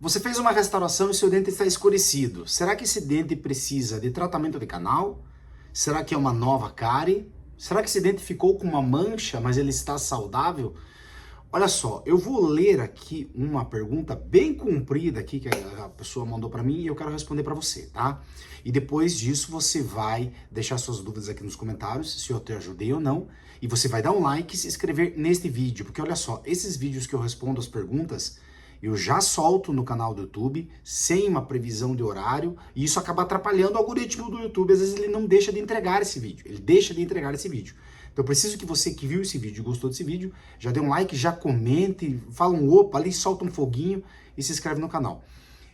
Você fez uma restauração e seu dente está escurecido. Será que esse dente precisa de tratamento de canal? Será que é uma nova cárie? Será que esse dente ficou com uma mancha, mas ele está saudável? Olha só, eu vou ler aqui uma pergunta bem comprida aqui que a pessoa mandou para mim e eu quero responder para você, tá? E depois disso você vai deixar suas dúvidas aqui nos comentários, se eu te ajudei ou não, e você vai dar um like e se inscrever neste vídeo, porque olha só, esses vídeos que eu respondo as perguntas, eu já solto no canal do YouTube, sem uma previsão de horário, e isso acaba atrapalhando o algoritmo do YouTube, às vezes ele não deixa de entregar esse vídeo, ele deixa de entregar esse vídeo. Então eu preciso que você que viu esse vídeo e gostou desse vídeo, já dê um like, já comente, fala um opa ali, solta um foguinho e se inscreve no canal.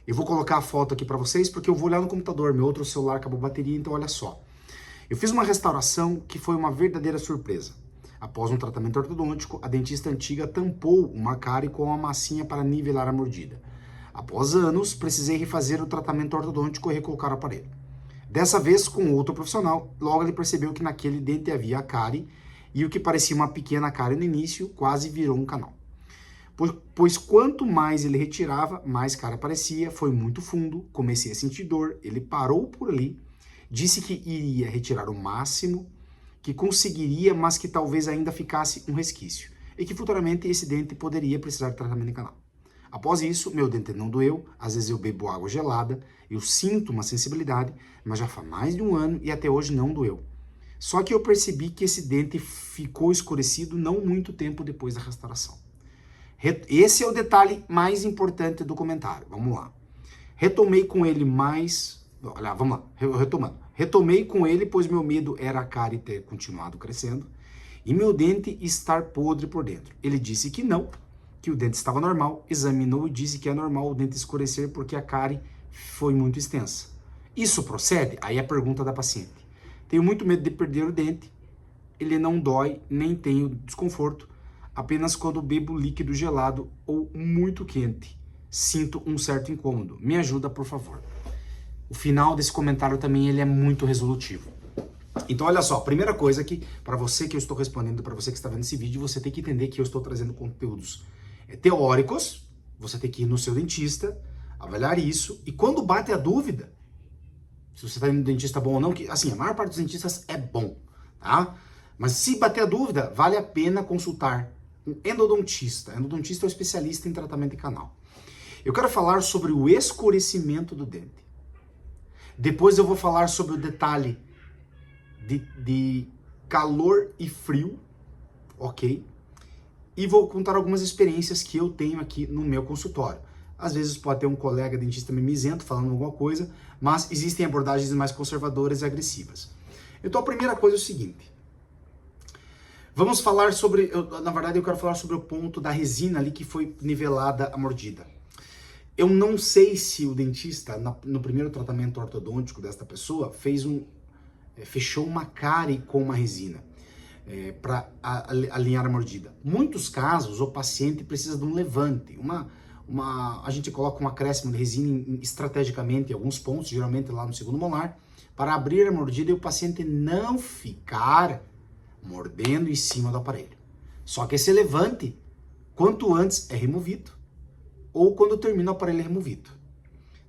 Eu vou colocar a foto aqui para vocês porque eu vou olhar no computador, meu outro celular acabou a bateria, então olha só. Eu fiz uma restauração que foi uma verdadeira surpresa. Após um tratamento ortodôntico, a dentista antiga tampou uma cárie com uma massinha para nivelar a mordida. Após anos, precisei refazer o tratamento ortodôntico e recolocar o aparelho. Dessa vez, com outro profissional, logo ele percebeu que naquele dente havia a cárie e o que parecia uma pequena cárie no início quase virou um canal. Pois quanto mais ele retirava, mais cárie aparecia, foi muito fundo, comecei a sentir dor, ele parou por ali, disse que iria retirar o máximo que conseguiria, mas que talvez ainda ficasse um resquício e que futuramente esse dente poderia precisar de tratamento de canal. Após isso, meu dente não doeu, às vezes eu bebo água gelada, eu sinto uma sensibilidade, mas já faz mais de um ano e até hoje não doeu. Só que eu percebi que esse dente ficou escurecido não muito tempo depois da restauração. Esse é o detalhe mais importante do comentário, vamos lá. Retomei com ele Retomei com ele, pois meu medo era a cárie ter continuado crescendo e meu dente estar podre por dentro. Ele disse que não, que o dente estava normal, examinou e disse que é normal o dente escurecer porque a cárie foi muito extensa. Isso procede? Aí a pergunta da paciente. Tenho muito medo de perder o dente, ele não dói, nem tenho desconforto, apenas quando bebo líquido gelado ou muito quente. Sinto um certo incômodo. Me ajuda, por favor. O final desse comentário também ele é muito resolutivo. Então, olha só, a primeira coisa que, para você que eu estou respondendo, para você que está vendo esse vídeo, você tem que entender que eu estou trazendo conteúdos teóricos, você tem que ir no seu dentista, avaliar isso, e quando bate a dúvida, se você está indo no dentista bom ou não, que assim, a maior parte dos dentistas é bom, tá? Mas se bater a dúvida, vale a pena consultar um endodontista. Endodontista é um especialista em tratamento de canal. Eu quero falar sobre o escurecimento do dente. Depois eu vou falar sobre o detalhe de calor e frio, ok? E vou contar algumas experiências que eu tenho aqui no meu consultório. Às vezes pode ter um colega dentista mimizento falando alguma coisa, mas existem abordagens mais conservadoras e agressivas. Então a primeira coisa é o seguinte. Vamos falar sobre, na verdade eu quero falar sobre o ponto da resina ali que foi nivelada a mordida. Eu não sei se o dentista, no primeiro tratamento ortodôntico desta pessoa, fechou uma cárie com uma resina para alinhar a mordida. Muitos casos, o paciente precisa de um levante. A gente coloca um acréscimo de resina estrategicamente em alguns pontos, geralmente lá no segundo molar, para abrir a mordida e o paciente não ficar mordendo em cima do aparelho. Só que esse levante, quanto antes é removido, ou quando termina o aparelho é removido.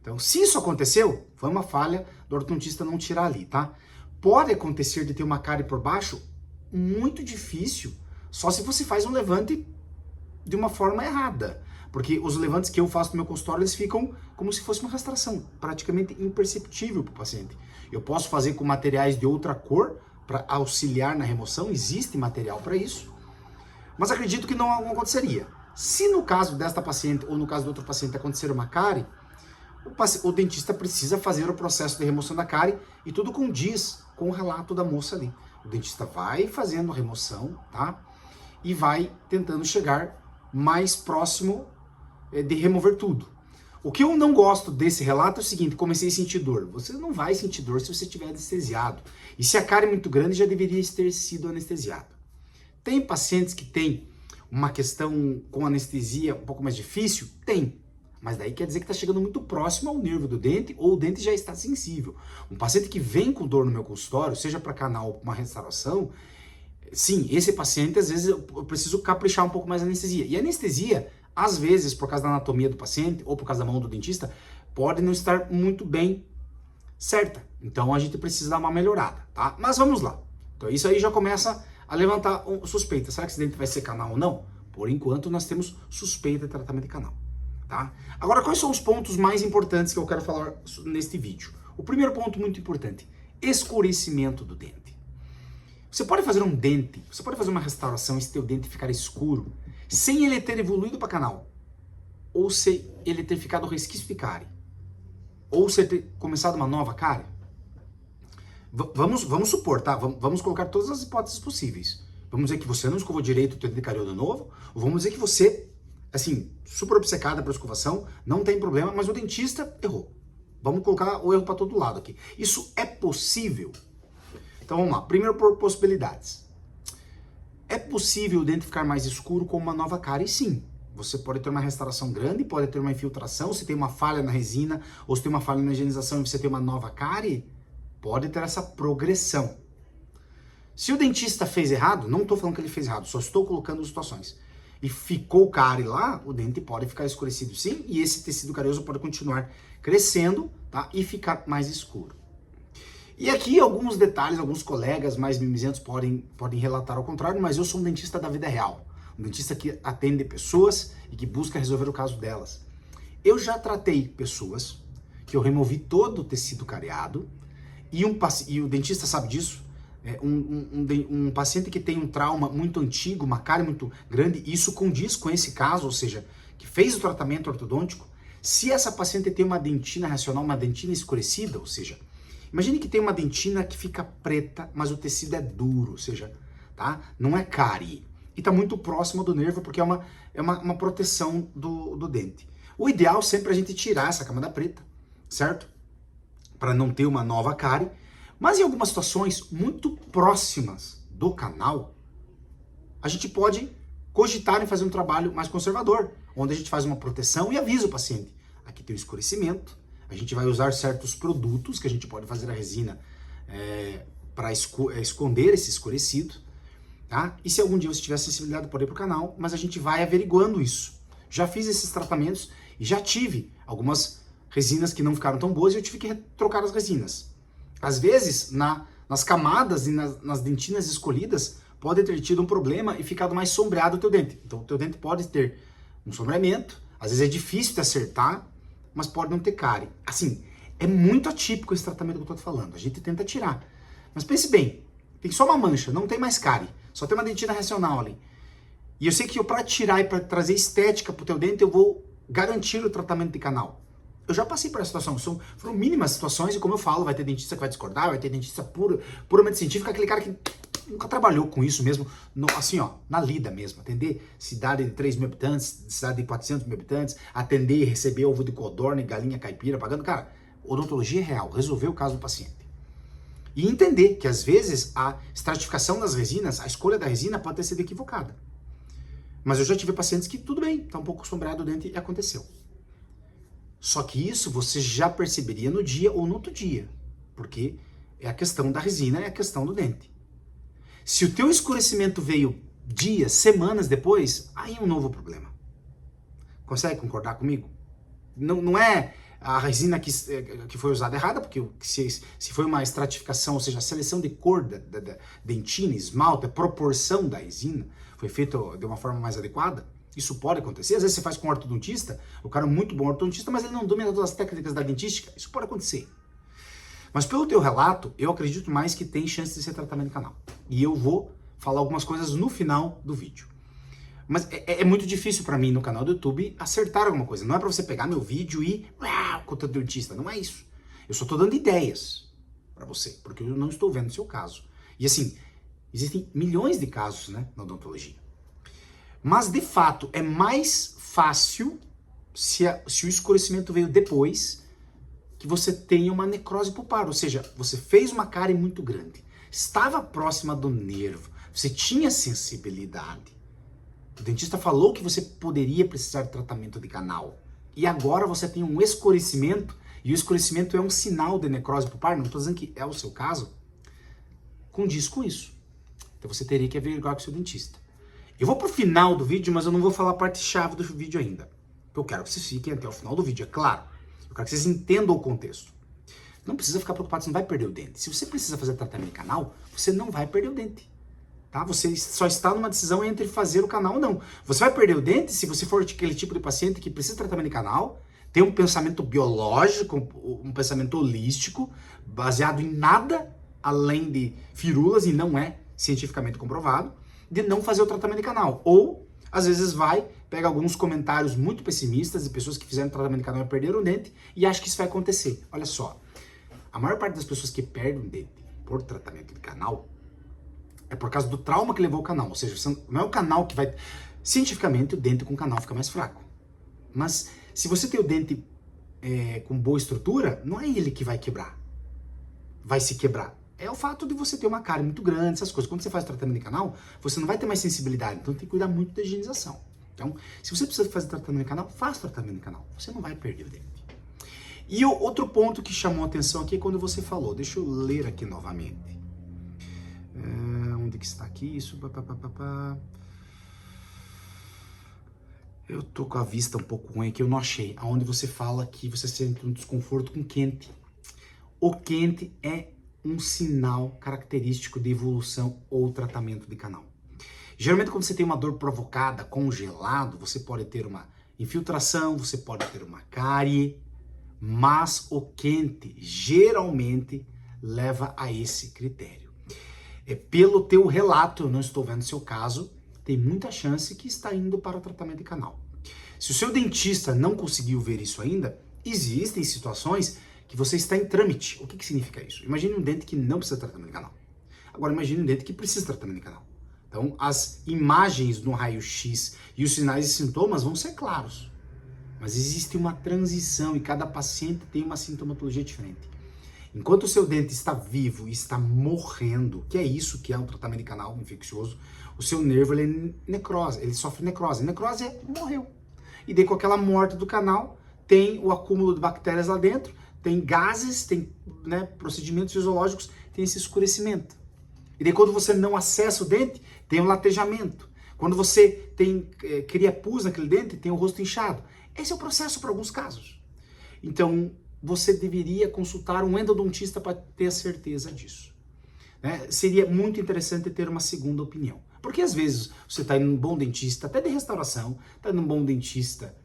Então, se isso aconteceu, foi uma falha do ortodontista não tirar ali, tá? Pode acontecer de ter uma cárie por baixo, muito difícil, só se você faz um levante de uma forma errada. Porque os levantes que eu faço no meu consultório, eles ficam como se fosse uma restauração, praticamente imperceptível para o paciente. Eu posso fazer com materiais de outra cor para auxiliar na remoção, existe material para isso, mas acredito que não aconteceria. Se no caso desta paciente ou no caso de outro paciente acontecer uma cárie, o dentista precisa fazer o processo de remoção da cárie e tudo condiz com o relato da moça ali. O dentista vai fazendo a remoção, tá? E vai tentando chegar mais próximo de remover tudo. O que eu não gosto desse relato é o seguinte: comecei a sentir dor. Você não vai sentir dor se você estiver anestesiado. E se a cárie é muito grande, já deveria ter sido anestesiado. Tem pacientes que têm uma questão com anestesia um pouco mais difícil? Tem. Mas daí quer dizer que está chegando muito próximo ao nervo do dente ou o dente já está sensível. Um paciente que vem com dor no meu consultório, seja para canal ou para uma restauração, sim, esse paciente às vezes eu preciso caprichar um pouco mais na anestesia. E a anestesia, às vezes, por causa da anatomia do paciente ou por causa da mão do dentista, pode não estar muito bem certa. Então a gente precisa dar uma melhorada, tá? Mas vamos lá. Então isso aí já começa a levantar suspeita. Será que esse dente vai ser canal ou não? Por enquanto nós temos suspeita de tratamento de canal, tá? Agora, quais são os pontos mais importantes que eu quero falar neste vídeo? O primeiro ponto muito importante, escurecimento do dente. Você pode fazer um dente, você pode fazer uma restauração e se teu dente ficar escuro, sem ele ter evoluído para canal, ou se ele ter ficado resquício de cárie, ou se ter começado uma nova cárie. Vamos supor, tá? Vamos colocar todas as hipóteses possíveis. Vamos dizer que você não escovou direito o teu dente cariodo novo, ou vamos dizer que você, assim, super obcecada pela escovação, não tem problema, mas o dentista errou. Vamos colocar o erro para todo lado aqui. Isso é possível? Então vamos lá. Primeiro, por possibilidades. É possível o dente ficar mais escuro com uma nova cárie? Sim. Você pode ter uma restauração grande, pode ter uma infiltração, se tem uma falha na resina, ou se tem uma falha na higienização e você tem uma nova cárie, pode ter essa progressão. Se o dentista fez errado, não estou falando que ele fez errado, só estou colocando situações. E ficou cárie lá, o dente pode ficar escurecido sim, e esse tecido carioso pode continuar crescendo, tá? E ficar mais escuro. E aqui alguns detalhes, alguns colegas mais mimizentos podem relatar ao contrário, mas eu sou um dentista da vida real. Um dentista que atende pessoas e que busca resolver o caso delas. Eu já tratei pessoas que eu removi todo o tecido cariado e o dentista sabe disso. Um paciente que tem um trauma muito antigo, uma cárie muito grande, isso condiz com esse caso, ou seja, que fez o tratamento ortodôntico. Se essa paciente tem uma dentina racional, uma dentina escurecida, ou seja, imagine que tem uma dentina que fica preta, mas o tecido é duro, ou seja, tá? Não é cárie. E está muito próximo do nervo, porque é uma proteção do dente. O ideal sempre é a gente tirar essa camada preta, certo? Para não ter uma nova cárie. Mas em algumas situações muito próximas do canal, a gente pode cogitar em fazer um trabalho mais conservador, onde a gente faz uma proteção e avisa o paciente. Aqui tem o escurecimento, a gente vai usar certos produtos que a gente pode fazer a resina para esconder esse escurecido. Tá? E se algum dia você tiver sensibilidade, pode ir para o canal, mas a gente vai averiguando isso. Já fiz esses tratamentos e já tive algumas resinas que não ficaram tão boas e eu tive que trocar as resinas. Às vezes, nas camadas e nas dentinas escolhidas, pode ter tido um problema e ficado mais sombreado o teu dente. Então o teu dente pode ter um sombreamento, às vezes é difícil de acertar, mas pode não ter cárie. Assim, é muito atípico esse tratamento que eu estou te falando, a gente tenta tirar. Mas pense bem, tem só uma mancha, não tem mais cárie. Só tem uma dentina racional ali. E eu sei que para tirar e para trazer estética pro teu dente, eu vou garantir o tratamento de canal. Eu já passei por essa situação. Foram mínimas situações e como eu falo, vai ter dentista que vai discordar, vai ter dentista puramente científico, aquele cara que nunca trabalhou com isso mesmo, assim ó, na lida mesmo. Atender cidade de 3 mil habitantes, cidade de 400 mil habitantes, atender e receber ovo de codorna e galinha caipira, pagando. Cara, odontologia é real, resolver o caso do paciente. E entender que, às vezes, a estratificação das resinas, a escolha da resina pode ter sido equivocada. Mas eu já tive pacientes que, tudo bem, está um pouco sombreado o dente e aconteceu. Só que isso você já perceberia no dia ou no outro dia. Porque é a questão da resina, é a questão do dente. Se o teu escurecimento veio dias, semanas depois, aí é um novo problema. Consegue concordar comigo? Não é a resina que foi usada errada, porque se foi uma estratificação, ou seja, a seleção de cor da dentina, esmalte, a proporção da resina foi feita de uma forma mais adequada, isso pode acontecer. Às vezes você faz com um ortodontista, o cara é muito bom ortodontista, mas ele não domina todas as técnicas da dentística, isso pode acontecer. Mas pelo teu relato, eu acredito mais que tem chance de ser tratamento de canal. E eu vou falar algumas coisas no final do vídeo. Mas é muito difícil para mim no canal do YouTube acertar alguma coisa. Não é para você pegar meu vídeo e com o teu dentista, não é isso. Eu só estou dando ideias para você, porque eu não estou vendo o seu caso. E assim, existem milhões de casos, né, na odontologia. Mas de fato é mais fácil se o escurecimento veio depois que você tenha uma necrose pulpar, ou seja, você fez uma cárie muito grande, estava próxima do nervo, você tinha sensibilidade. O dentista falou que você poderia precisar de tratamento de canal. E agora você tem um escurecimento, e o escurecimento é um sinal de necrose pulpar, não estou dizendo que é o seu caso, condiz com isso. Então você teria que averiguar com o seu dentista. Eu vou pro final do vídeo, mas eu não vou falar a parte chave do vídeo ainda. Eu quero que vocês fiquem até o final do vídeo, é claro. Eu quero que vocês entendam o contexto. Não precisa ficar preocupado, você não vai perder o dente. Se você precisa fazer tratamento de canal, você não vai perder o dente. Tá? Você só está numa decisão entre fazer o canal ou não. Você vai perder o dente se você for aquele tipo de paciente que precisa de tratamento de canal, tem um pensamento biológico, um pensamento holístico, baseado em nada além de firulas, e não é cientificamente comprovado, de não fazer o tratamento de canal. Ou, às vezes pega alguns comentários muito pessimistas de pessoas que fizeram tratamento de canal e perderam o dente, e acha que isso vai acontecer. Olha só, a maior parte das pessoas que perdem o dente por tratamento de canal é por causa do trauma que levou o canal. Ou seja, não é o canal que vai... Cientificamente, o dente com canal fica mais fraco. Mas se você tem o dente com boa estrutura, não é ele que vai quebrar. Vai se quebrar. É o fato de você ter uma cárie muito grande, essas coisas. Quando você faz tratamento de canal, você não vai ter mais sensibilidade. Então tem que cuidar muito da higienização. Então, se você precisa fazer tratamento de canal, faça tratamento de canal. Você não vai perder o dente. E o outro ponto que chamou a atenção aqui é quando você falou. Deixa eu ler aqui novamente. Onde que está aqui? Isso. Eu tô com a vista um pouco ruim aqui, eu não achei. Aonde você fala que você sente um desconforto com quente. O quente é um sinal característico de evolução ou tratamento de canal. Geralmente quando você tem uma dor provocada, congelado, você pode ter uma infiltração, você pode ter uma cárie, mas o quente geralmente leva a esse critério. Pelo teu relato, eu não estou vendo seu caso, tem muita chance que está indo para o tratamento de canal. Se o seu dentista não conseguiu ver isso ainda, existem situações que você está em trâmite. O que significa isso? Imagine um dente que não precisa de tratamento de canal. Agora imagine um dente que precisa de tratamento de canal. Então as imagens no raio-x e os sinais e sintomas vão ser claros. Mas existe uma transição e cada paciente tem uma sintomatologia diferente. Enquanto o seu dente está vivo e está morrendo, que é isso que é um tratamento de canal infeccioso, o seu nervo ele é necrose, ele sofre necrose. Necrose é morreu. E daí com aquela morte do canal, tem o acúmulo de bactérias lá dentro, tem gases, tem procedimentos fisiológicos, tem esse escurecimento. E daí quando você não acessa o dente, tem um latejamento. Quando você cria pus naquele dente, tem o rosto inchado. Esse é o processo para alguns casos. Então, você deveria consultar um endodontista para ter a certeza disso. Seria muito interessante ter uma segunda opinião. Porque às vezes você está indo num bom dentista, até de restauração, está indo num bom dentista,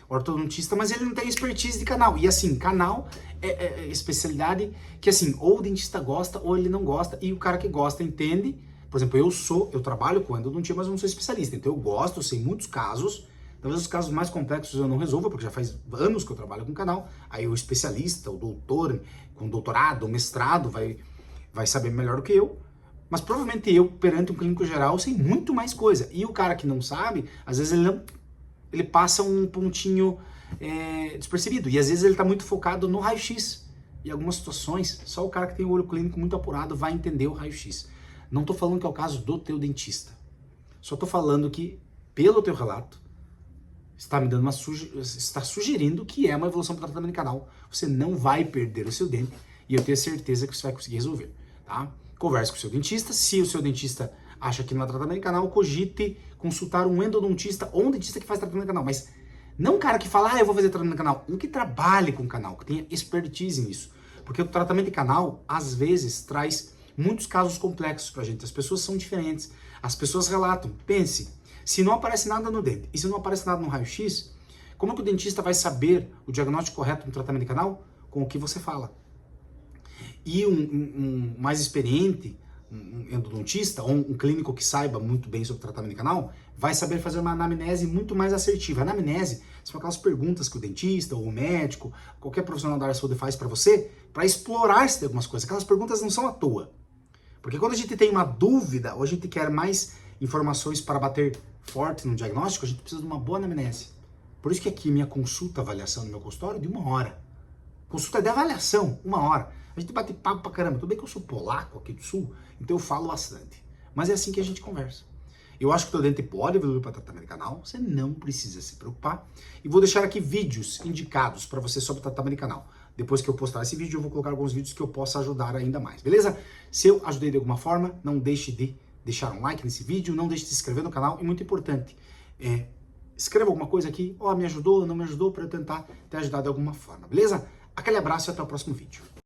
ortodontista, mas ele não tem expertise de canal. E assim, canal é especialidade que assim, ou o dentista gosta ou ele não gosta, e o cara que gosta entende. Por exemplo, eu trabalho com endodontia, mas eu não sou especialista, então eu gosto, eu sei muitos casos. Talvez os casos mais complexos eu não resolva, porque já faz anos que eu trabalho com canal. Aí o especialista, o doutor, com doutorado, mestrado, vai saber melhor do que eu. Mas provavelmente eu, perante um clínico geral, sei muito mais coisa. E o cara que não sabe, às vezes ele passa um pontinho despercebido. E às vezes ele está muito focado no raio-x. Em algumas situações, só o cara que tem o olho clínico muito apurado vai entender o raio-x. Não estou falando que é o caso do teu dentista. Só estou falando que, pelo teu relato, está sugerindo que é uma evolução para o tratamento de canal. Você não vai perder o seu dente e eu tenho certeza que você vai conseguir resolver, tá? Converse com o seu dentista. Se o seu dentista acha que não é tratamento de canal, cogite consultar um endodontista ou um dentista que faz tratamento de canal. Mas não um cara que fala, eu vou fazer tratamento de canal. Um que trabalhe com canal, que tenha expertise nisso. Porque o tratamento de canal, às vezes, traz muitos casos complexos pra gente. As pessoas são diferentes. As pessoas relatam. Pense, se não aparece nada no dente e se não aparece nada no raio-x, como é que o dentista vai saber o diagnóstico correto no tratamento de canal? Com o que você fala. E um mais experiente, um endodontista ou um clínico que saiba muito bem sobre tratamento de canal, vai saber fazer uma anamnese muito mais assertiva. A anamnese são aquelas perguntas que o dentista ou o médico, qualquer profissional da área de saúde faz para você, para explorar se tem algumas coisas. Aquelas perguntas não são à toa. Porque quando a gente tem uma dúvida ou a gente quer mais informações para bater forte no diagnóstico, a gente precisa de uma boa anamnese. Por isso que aqui minha consulta, avaliação no meu consultório, de 1 hora. Consulta de avaliação, 1 hora. A gente bate papo pra caramba. Tudo bem que eu sou polaco aqui do sul, então eu falo bastante. Mas é assim que a gente conversa. Eu acho que o teu dente pode evoluir para tratamento de canal, você não precisa se preocupar. E vou deixar aqui vídeos indicados para você sobre tratamento de canal. Depois que eu postar esse vídeo, eu vou colocar alguns vídeos que eu possa ajudar ainda mais, beleza? Se eu ajudei de alguma forma, não deixe de deixar um like nesse vídeo, não deixe de se inscrever no canal, e muito importante, escreva alguma coisa aqui, me ajudou, não me ajudou, para eu tentar te ajudar de alguma forma, beleza? Aquele abraço e até o próximo vídeo.